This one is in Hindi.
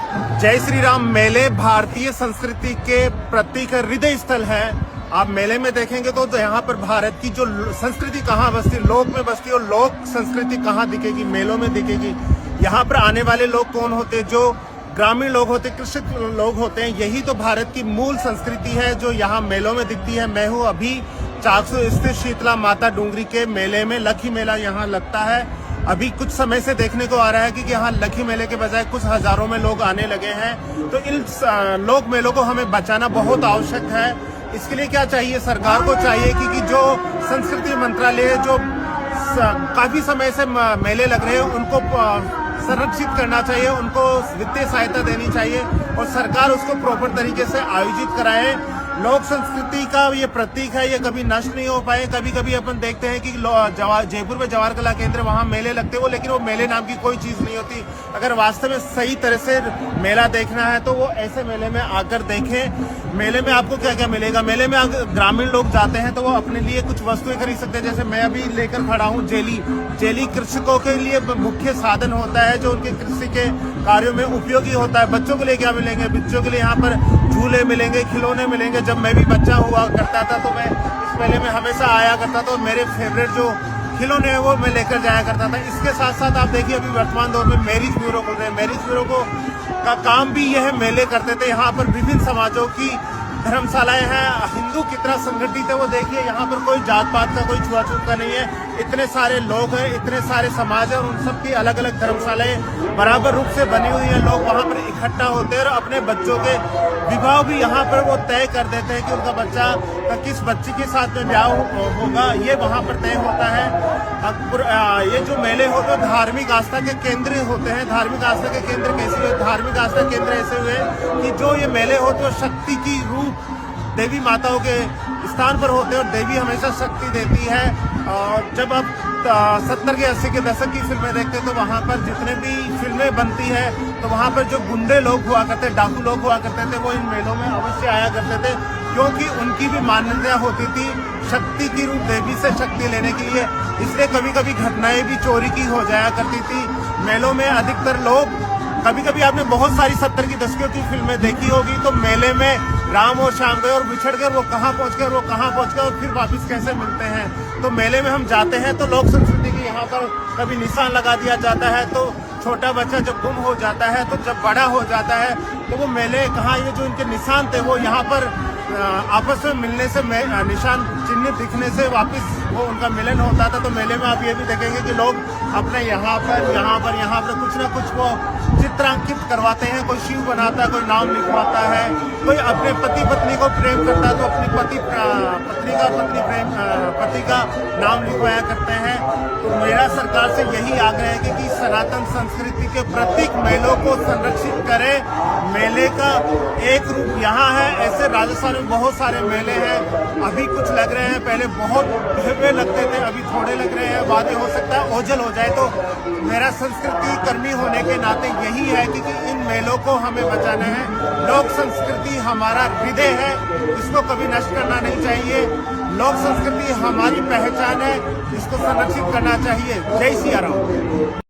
जय श्री राम। मेले भारतीय संस्कृति के प्रतीक हृदय स्थल है। आप मेले में देखेंगे तो यहाँ पर भारत की जो संस्कृति कहाँ बसती, लोक में बसती, और लोक संस्कृति कहाँ दिखेगी, मेलों में दिखेगी। यहाँ पर आने वाले लोग कौन होते, जो ग्रामीण लोग होते, कृषक लोग होते हैं। यही तो भारत की मूल संस्कृति है जो यहाँ मेलों में दिखती है। मैं हूँ अभी चाकसू स्थित शीतला माता डूंगरी के मेले में। लखी मेला यहाँ लगता है। अभी कुछ समय से देखने को आ रहा है कि यहाँ लखी मेले के बजाय कुछ हजारों में लोग आने लगे हैं। तो इन लोक मेलों को हमें बचाना बहुत आवश्यक है। इसके लिए क्या चाहिए, सरकार को चाहिए कि जो संस्कृति मंत्रालय जो काफी समय से मेले लग रहे हैं उनको संरक्षित करना चाहिए, उनको वित्तीय सहायता देनी चाहिए और सरकार उसको प्रॉपर तरीके से आयोजित कराए। लोक संस्कृति का ये प्रतीक है, ये कभी नष्ट नहीं हो पाए। कभी कभी अपन देखते हैं कि जयपुर में जवाहर कला केंद्र वहाँ मेले लगते हो, लेकिन वो मेले नाम की कोई चीज नहीं होती। अगर वास्तव में सही तरह से मेला देखना है तो वो ऐसे मेले में आकर देखें। मेले में आपको क्या क्या मिलेगा। मेले में ग्रामीण लोग जाते हैं तो वो अपने लिए कुछ वस्तुएं खरीद सकते हैं। जैसे मैं अभी लेकर खड़ा हूँ जेली कृषकों के लिए मुख्य साधन होता है जो उनके कृषि के कार्यों में उपयोगी होता है। बच्चों के लिए क्या मिलेंगे, बच्चों के लिए यहाँ पर झूले मिलेंगे, खिलौने मिलेंगे। जब मैं भी बच्चा हुआ करता था तो मैं इस मेले में हमेशा आया करता था और मेरे फेवरेट जो खिलौने हैं वो मैं लेकर जाया करता था। इसके साथ साथ आप देखिए अभी वर्तमान दौर में मैरिज ब्यूरो खुल रहे हैं। मैरिज ब्यूरो का काम भी यह मेले करते थे। यहाँ पर विभिन्न समाजों की धर्मशालाएं हैं। हिंदू कितना संगठित है वो देखिए। यहाँ पर कोई जात पात का, कोई छुआछूत का नहीं है। इतने सारे लोग हैं, इतने सारे समाज हैं और उन सब की अलग अलग धर्मशालाएं बराबर रूप से बनी हुई है। लोग वहाँ पर इकट्ठा होते हैं और अपने बच्चों के विवाह भी यहाँ पर वो तय कर देते हैं कि उनका बच्चा किस बच्ची के साथ में ब्याह होगा, ये वहाँ पर तय होता है। ये जो मेले होते हैं धार्मिक आस्था के केंद्र होते हैं। धार्मिक आस्था के केंद्र कैसे हुए, धार्मिक आस्था केंद्र ऐसे हुए कि जो ये मेले होते हैं शक्ति की रूप देवी माताओं के स्थान पर होते हैं और देवी हमेशा शक्ति देती है। और जब आप 70 के 80 के दशक की फिल्में देखते तो वहाँ पर जितने भी फिल्में बनती है तो वहाँ पर जो गुंडे लोग हुआ करते, डाकू लोग हुआ करते थे, वो इन मेलों में अवश्य आया करते थे क्योंकि उनकी भी मान्यता होती थी शक्ति की रूप देवी से शक्ति लेने के लिए। इसलिए कभी कभी घटनाएं भी चोरी की हो जाया करती थी। मेलों में अधिकतर लोग, कभी कभी आपने बहुत सारी 70 की दशकों की फिल्में देखी होगी तो मेले में राम और श्याम गए और बिछड़ गए, वो कहाँ पहुँच गए और वो कहाँ पहुँच गए और फिर वापस कैसे मिलते हैं। तो मेले में हम जाते हैं तो लोक संस्कृति की यहाँ पर कभी निशान लगा दिया जाता है। तो छोटा बच्चा जब गुम हो जाता है तो जब बड़ा हो जाता है तो वो मेले कहाँ, ये जो इनके निशान थे वो यहाँ पर आपस में मिलने से निशान चिन्ह दिखने से वापस वो उनका मिलन होता था। तो मेले में आप ये भी देखेंगे कि लोग अपने यहाँ पर कुछ ना कुछ वो चित्रांकित करवाते हैं। कोई शिव बनाता है, कोई नाम लिखवाता है, कोई अपने पति पत्नी को प्रेम करता है तो अपनी पति का नाम लिखवाया करते हैं। तो मेरा सरकार से यही आग्रह है कि सनातन संस्कृति के प्रतीक मेलों को संरक्षित करें। मेले का एक रूप यहाँ है, ऐसे राजस्थान में बहुत सारे मेले हैं। अभी कुछ लग रहे हैं, पहले बहुत भव्य लगते थे, अभी थोड़े लग रहे हैं। बाद में हो सकता है ओझल हो जाए। तो मेरा संस्कृति कर्मी होने के नाते यही है कि इन मेलों को हमें बचाना है। लोक संस्कृति हमारा हृदय है, इसको कभी नष्ट करना नहीं चाहिए। लोक संस्कृति हमारी पहचान है, इसको संरक्षित करना चाहिए। जय सिया राम।